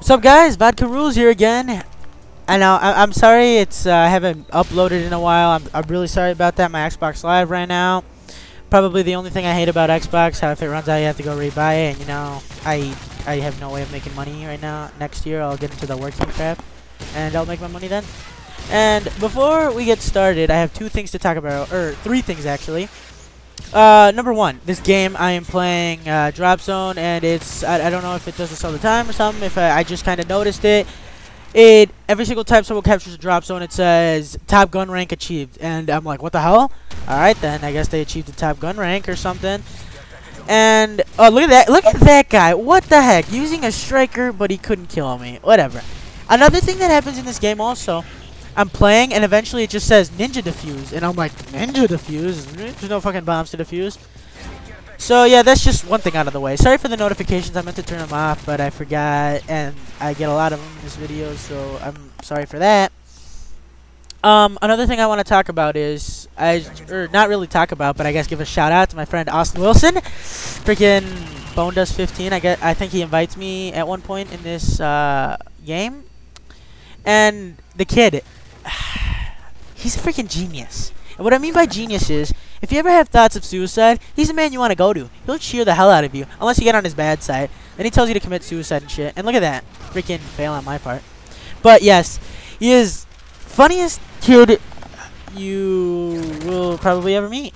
What's up, guys? Vodka Rules here again. I know I'm sorry I haven't uploaded in a while. I'm really sorry about that. My Xbox Live right now. Probably the only thing I hate about Xbox, how if it runs out you have to go rebuy it, and you know, I have no way of making money right now. Next year I'll get into the working crap and I'll make my money then. And before we get started, I have two things to talk about, or three things actually. Number one, this game I am playing Drop Zone, and it's I don't know if it does this all the time or something. If I just kind of noticed it. Every single time someone captures a drop zone, it says top gun rank achieved, and I'm like, what the hell? All right, then I guess they achieved the top gun rank or something. And oh, look at that guy! What the heck? Using a striker, but he couldn't kill me. Whatever. Another thing that happens in this game also, I'm playing and eventually it just says ninja defuse, and I'm like, ninja defuse? There's no fucking bombs to defuse. So yeah, that's just one thing out of the way. Sorry for the notifications. I meant to turn them off, but I forgot, and I get a lot of them in this video, so I'm sorry for that. Another thing I want to talk about is not really talk about, but I guess give a shout out to my friend Austin Wilson. Freaking Bone Dust 15. I think he invites me at one point in this game, and the kid, he's a freaking genius. And what I mean by genius is, if you ever have thoughts of suicide, he's a man you want to go to. He'll cheer the hell out of you, unless you get on his bad side. Then he tells you to commit suicide and shit. And look at that. Freaking fail on my part. But yes, he is funniest kid you will probably ever meet.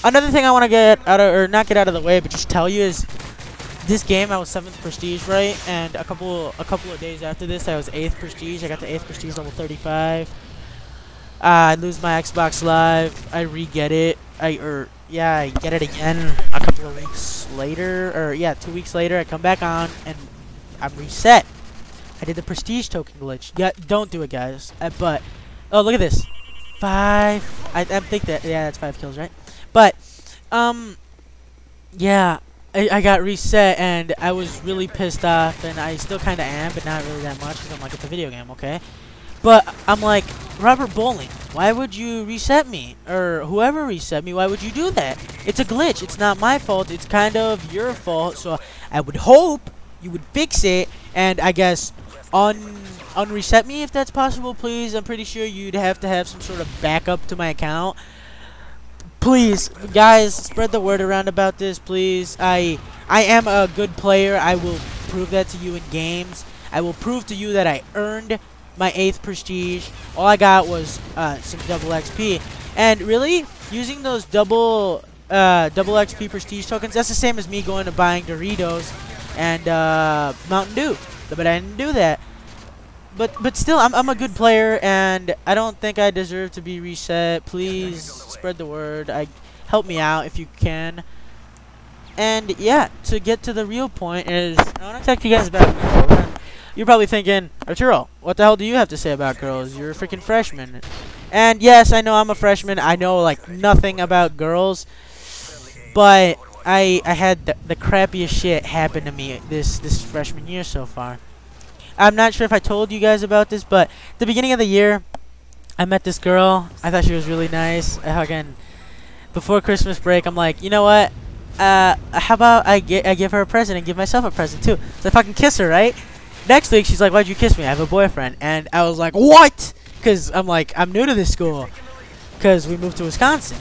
Another thing I want to get out of, or not get out of the way, but just tell you is, this game I was 7th prestige, right? And a couple of days after this, I was 8th prestige. I got the 8th prestige level 35. I lose my Xbox Live. I re-get it. I get it again a couple of weeks later, or yeah, 2 weeks later. I come back on and I'm reset. I did the prestige token glitch. Yeah, don't do it, guys. But oh, look at this, 5. I think that that's 5 kills, right? But yeah, I got reset and I was really pissed off, and I still kind of am, but not really that much because I'm like, it's a video game, okay? But I'm like, Robert Bowling, why would you reset me? Or whoever reset me, why would you do that? It's a glitch. It's not my fault. It's kind of your fault. So I would hope you would fix it, and I guess unreset me if that's possible, please. I'm pretty sure you'd have to have some sort of backup to my account. Please, guys, spread the word around about this, please. I am a good player. I will prove that to you in games. I will prove to you that I earned my 8th prestige. All I got was some double XP, and really using those double XP prestige tokens, that's the same as me going to buying Doritos and Mountain Dew, but I didn't do that. But still, I'm a good player, and I don't think I deserve to be reset. Please spread the word. Help me out if you can. And yeah, to get to the real point is, I want to talk to you guys about. You're probably thinking, Arturo, what the hell do you have to say about girls? You're a freaking freshman. And yes, I know I'm a freshman. I know like nothing about girls. But I had the crappiest shit happen to me this freshman year so far. I'm not sure if I told you guys about this, but at the beginning of the year, I met this girl. I thought she was really nice. Before Christmas break, I'm like, you know what? How about I give her a present and give myself a present too? So I fucking kiss her, right? Next week, she's like, why'd you kiss me? I have a boyfriend. And I was like, what? Because I'm like, I'm new to this school. Because we moved to Wisconsin.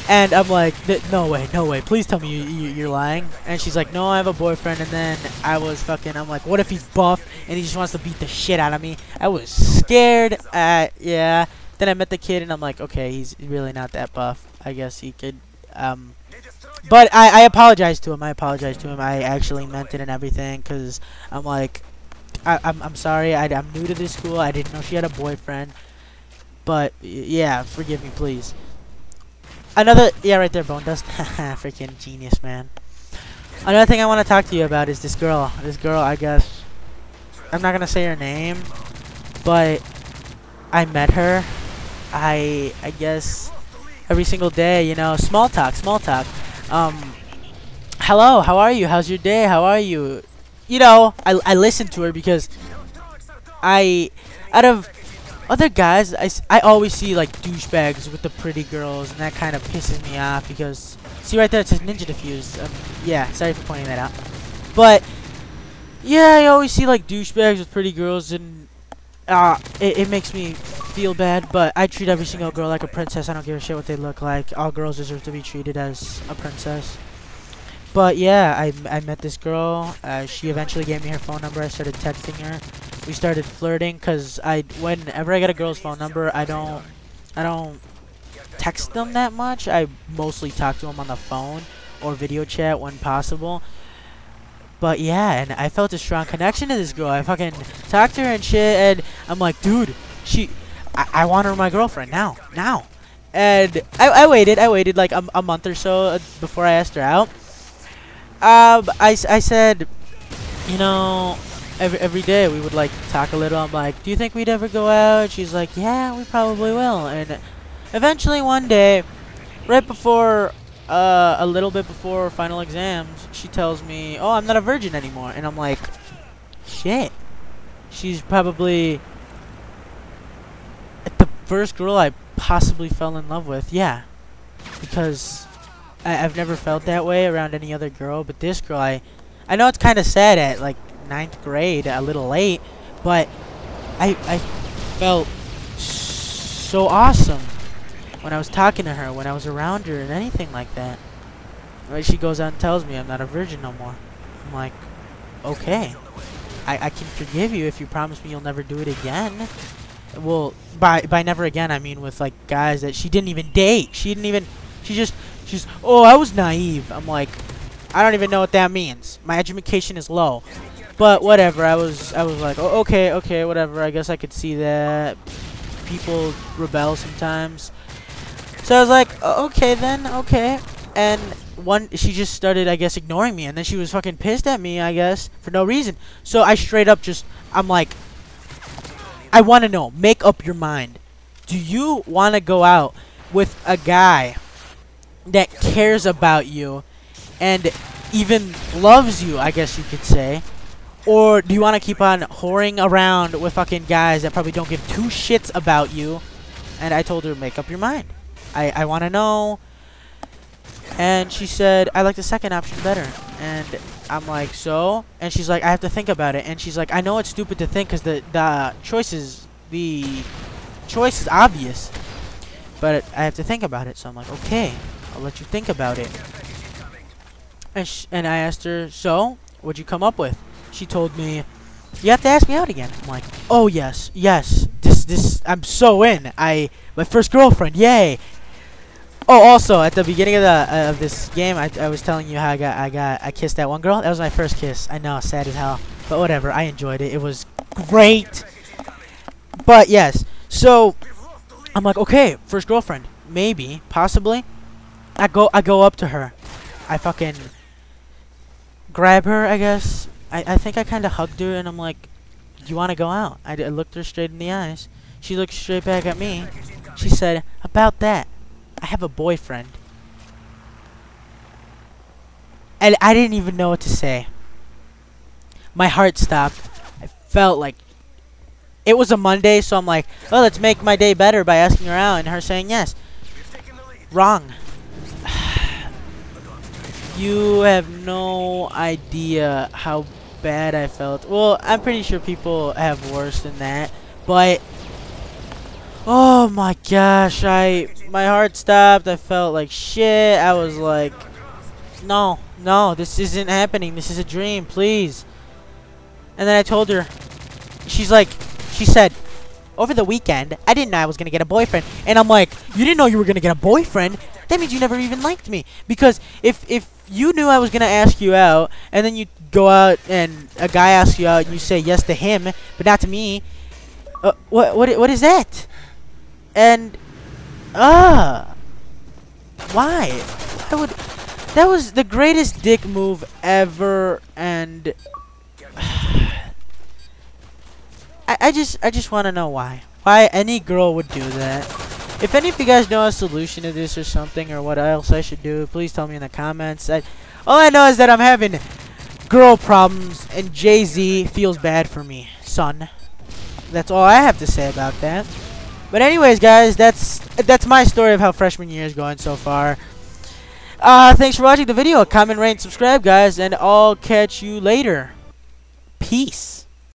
And I'm like, no way. Please tell me you're lying. And she's like, no, I have a boyfriend. And then I'm like, what if he's buff and he just wants to beat the shit out of me? I was scared. Yeah. Then I met the kid and I'm like, okay, he's really not that buff. I guess he could, but I apologized to him. I actually meant it and everything. Because I'm like, I'm sorry. I'm new to this school. I didn't know she had a boyfriend. But yeah, forgive me, please. Yeah, right there, Bone Dust. Freaking genius, man. Another thing I want to talk to you about is this girl. I guess I'm not gonna say her name, but I met her. I guess every single day, you know, small talk. Hello, how are you? How's your day? How are you? You know, I listened to her because out of other guys, I always see like douchebags with the pretty girls, and that kind of pisses me off because, see right there, it says ninja defuse. Yeah, sorry for pointing that out. But Yeah, I always see like douchebags with pretty girls, and it makes me feel bad. But I treat every single girl like a princess. I don't give a shit what they look like. All girls deserve to be treated as a princess. But yeah, I met this girl. She eventually gave me her phone number. I started texting her. We started flirting, cause whenever I get a girl's phone number, I don't text them that much. I mostly talk to them on the phone or video chat when possible. But yeah, and I felt a strong connection to this girl. I fucking talked to her and shit, and I'm like, dude, I want her my girlfriend now. And I waited like a month or so before I asked her out. I said, you know, every day we would like talk a little. I'm like, do you think we'd ever go out? She's like, yeah, we probably will. And eventually one day, right before, a little bit before final exams, she tells me, oh, I'm not a virgin anymore. And I'm like, shit. She's probably the first girl I possibly fell in love with. Yeah. Because I've never felt that way around any other girl. But this girl, I know it's kind of sad at like 9th grade, a little late. But I felt so awesome when I was talking to her, when I was around her, and anything like that. Right? She goes out and tells me I'm not a virgin no more. I'm like, okay, I can forgive you if you promise me you'll never do it again. Well, by never again, I mean with like guys that she didn't even date. She's, oh, I was naive. I'm like, I don't even know what that means. My education is low. But whatever, I was like, oh, okay, whatever. I guess I could see that people rebel sometimes. So I was like, oh, okay then, okay. And she just started, I guess, ignoring me. And then she was fucking pissed at me, I guess, for no reason. So I straight up I'm like, I want to know, make up your mind. Do you want to go out with a guy that cares about you and even loves you, I guess you could say? Or do you want to keep on whoring around with fucking guys that probably don't give two shits about you? And I told her, make up your mind. I want to know. And she said, I like the second option better. And I'm like, so? And she's like, I have to think about it. And she's like, I know it's stupid to think because the choice is obvious. But I have to think about it. So I'm like, okay, I'll let you think about it. And I asked her, so? What'd you come up with? She told me, you have to ask me out again. I'm like, oh, yes. This, I'm so in. My first girlfriend, yay. Oh, also, at the beginning of this game, I was telling you how I kissed that one girl. That was my first kiss. I know, sad as hell. But whatever, I enjoyed it. It was great. But, yes. So, I'm like, okay, first girlfriend. Maybe, possibly. I go up to her. I fucking grab her, I guess. I think I kind of hugged her, and I'm like, do you want to go out? I looked her straight in the eyes. She looked straight back at me. She said, about that, I have a boyfriend. And I didn't even know what to say. My heart stopped. I felt like it was a Monday, so I'm like, oh, let's make my day better by asking her out and her saying yes. Wrong. You have no idea how bad I felt. Well, I'm pretty sure people have worse than that, but oh my gosh, my heart stopped. I felt like shit. I was like, no, this isn't happening. This is a dream, please. And then I told her. She said, over the weekend, I didn't know I was gonna get a boyfriend. And I'm like, you didn't know you were gonna get a boyfriend? That means you never even liked me. Because if you knew I was gonna ask you out, and then you go out and a guy asks you out and you say yes to him, but not to me, what is that? And why? That was the greatest dick move ever, and I just want to know why any girl would do that. If any of you guys know a solution to this or something, or what else I should do, please tell me in the comments. All I know is that I'm having girl problems, and Jay-Z feels bad for me, son. That's all I have to say about that. But anyways, guys, that's my story of how freshman year is going so far. Thanks for watching the video. Comment, rate, and subscribe, guys, and I'll catch you later. Peace.